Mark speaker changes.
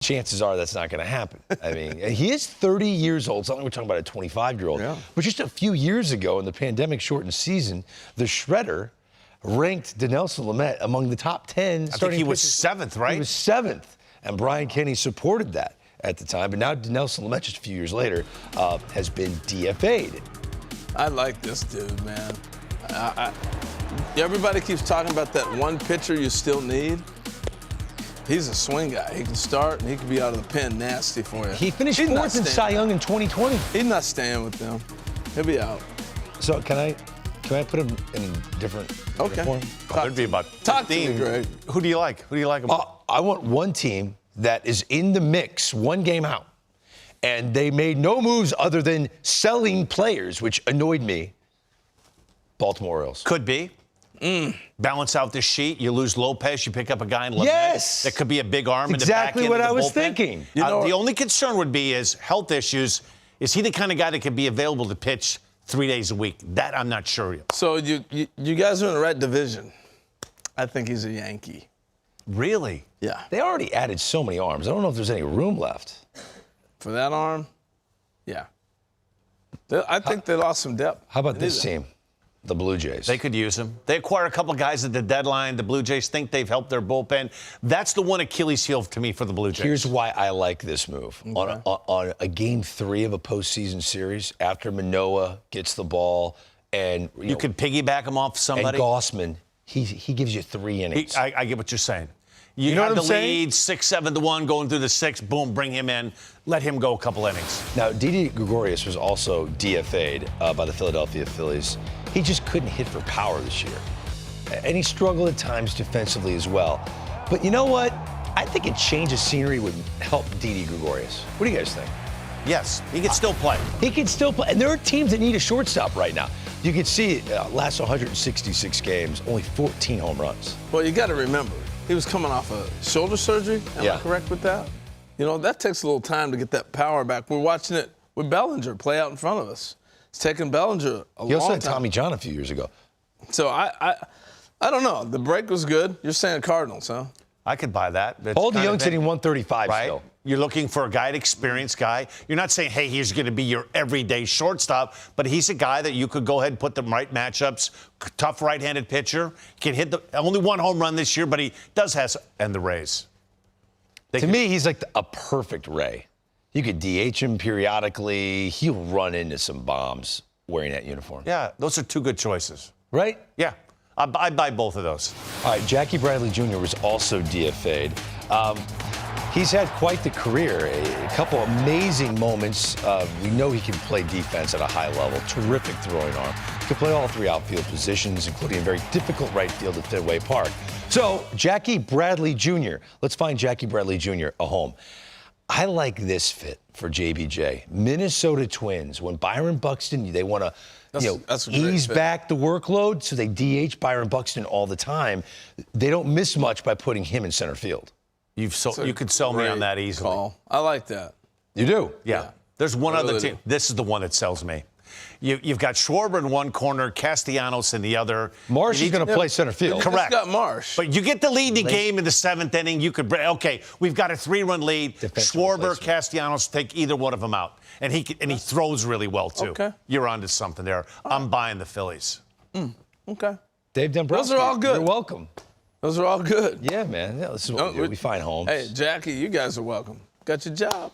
Speaker 1: chances are that's not going to happen. I mean, he is 30 years old. It's not like we're talking about a 25-year-old.
Speaker 2: Yeah.
Speaker 1: But just a few years ago in the pandemic-shortened season, the Shredder ranked Dinelson Lamet among the top 10
Speaker 3: I think he was seventh, right?
Speaker 1: He was seventh, and Brian Kenny supported that at the time. But now Dinelson Lamet, just a few years later, has been DFA'd.
Speaker 2: I like this dude, man. Everybody keeps talking about that one pitcher you still need. He's a swing guy. He can start, and he can be out of the pen nasty for you.
Speaker 1: He finished
Speaker 2: He's not
Speaker 1: fourth in
Speaker 2: staying.
Speaker 1: Cy Young in 2020.
Speaker 2: He's not staying with them. He'll be out.
Speaker 1: So can I put him in a different
Speaker 2: Okay.
Speaker 1: form?
Speaker 3: There'd be about
Speaker 2: Talk to me,
Speaker 3: 15.
Speaker 2: Greg.
Speaker 3: Who do you like? Who do you like about?
Speaker 1: I want one team that is in the mix, one game out, and they made no moves other than selling players, which annoyed me. Baltimore Orioles.
Speaker 3: Could be. Balance out this sheet. You lose Lopez. You pick up a guy in Lamet.
Speaker 1: Yes!
Speaker 3: That could be a big arm in the
Speaker 1: Exactly
Speaker 3: back end
Speaker 1: what
Speaker 3: of the
Speaker 1: I was
Speaker 3: bullpen.
Speaker 1: thinking.
Speaker 2: You know
Speaker 3: The
Speaker 2: what?
Speaker 3: only concern would be is health issues. Is he the kind of guy that could be available to pitch 3 days a week? That I'm not sure of.
Speaker 2: So you guys are in the right division. I think he's a Yankee.
Speaker 3: Really?
Speaker 2: Yeah.
Speaker 1: They already added so many arms. I don't know if there's any room left.
Speaker 2: For that arm, yeah. I think they lost some depth.
Speaker 1: How about
Speaker 2: They
Speaker 1: this
Speaker 2: need
Speaker 1: team, the Blue Jays?
Speaker 3: They could use him. They acquire a couple guys at the deadline. The Blue Jays think they've helped their bullpen. That's the one Achilles heel to me for the Blue Jays.
Speaker 1: Here's why I like this move. On a game 3 of a postseason series, after Manoah gets the ball and
Speaker 3: you could piggyback him off
Speaker 1: and
Speaker 3: somebody.
Speaker 1: Gossman, he gives you 3 innings.
Speaker 3: I get what you're saying. You
Speaker 1: know
Speaker 3: have
Speaker 1: what
Speaker 3: the
Speaker 1: I'm saying?
Speaker 3: lead, 6-7-1, going through the 6th. Boom, bring him in. Let him go a couple innings.
Speaker 1: Now, Didi Gregorius was also DFA'd by the Philadelphia Phillies. He just couldn't hit for power this year. And he struggled at times defensively as well. But you know what? I think a change of scenery would help Didi Gregorius. What do you guys think?
Speaker 3: Yes, he can still play.
Speaker 1: He can still play. And there are teams that need a shortstop right now. You can see last 166 games, only 14 home runs.
Speaker 2: Well, you got to remember, he was coming off a shoulder surgery. Am I correct with that? You know, that takes a little time to get that power back. We're watching it with Bellinger play out in front of us. It's taken Bellinger a
Speaker 1: He also
Speaker 2: long
Speaker 1: had
Speaker 2: time.
Speaker 1: Tommy John a few years ago.
Speaker 2: So I don't know. The break was good. You're saying Cardinals, huh?
Speaker 3: I could buy that. It's
Speaker 1: Paul
Speaker 3: kind of
Speaker 1: DeJong's hitting 135
Speaker 3: right?
Speaker 1: still.
Speaker 3: You're looking for a guy, an experienced guy. You're not saying, hey, he's going to be your everyday shortstop, but he's a guy that you could go ahead and put the right matchups. Tough right-handed pitcher. Can hit only 1 home run this year, but he does have, and the Rays.
Speaker 1: To me, he's like a perfect Ray. You could DH him periodically. He'll run into some bombs wearing that uniform.
Speaker 3: Yeah, those are 2 good choices.
Speaker 1: Right?
Speaker 3: Yeah, I'd buy both of those.
Speaker 1: All right, Jackie Bradley Jr. was also DFA'd. He's had quite the career. A couple amazing moments. We know he can play defense at a high level. Terrific throwing arm. He can play all 3 outfield positions, including a very difficult right field at Fenway Park. So, Jackie Bradley Jr. Let's find Jackie Bradley Jr. a home. I like this fit for JBJ. Minnesota Twins. When Byron Buxton, they want to
Speaker 2: That's a great
Speaker 1: ease
Speaker 2: fit.
Speaker 1: back the workload, so they DH Byron Buxton all the time. They don't miss much by putting him in center field.
Speaker 3: You could sell me on that
Speaker 2: Great
Speaker 3: easily.
Speaker 2: call. I like that.
Speaker 1: You do?
Speaker 3: Yeah. There's one
Speaker 2: I
Speaker 3: other
Speaker 2: really
Speaker 3: team.
Speaker 2: do.
Speaker 3: This is the one that sells me. You've got Schwarber in one corner, Castellanos in the other.
Speaker 1: Marsh
Speaker 3: You
Speaker 1: is
Speaker 3: need-
Speaker 1: going to play center field.
Speaker 3: Correct.
Speaker 2: It's got Marsh.
Speaker 3: But you get the lead in the game in the 7th inning. You could, okay, we've got a 3-run lead.
Speaker 1: Defensive
Speaker 3: Schwarber,
Speaker 1: replacement.
Speaker 3: Castellanos, take either one of them out. And he throws really well, too.
Speaker 2: Okay.
Speaker 3: You're onto something there. I'm buying the Phillies.
Speaker 2: Okay.
Speaker 1: Dave Dombrowski.
Speaker 2: Those are all good.
Speaker 1: You're welcome.
Speaker 2: Those are all good.
Speaker 1: Yeah, man. Yeah, this is what we do. We find homes.
Speaker 2: Hey, Jackie, you guys are welcome. Got your job.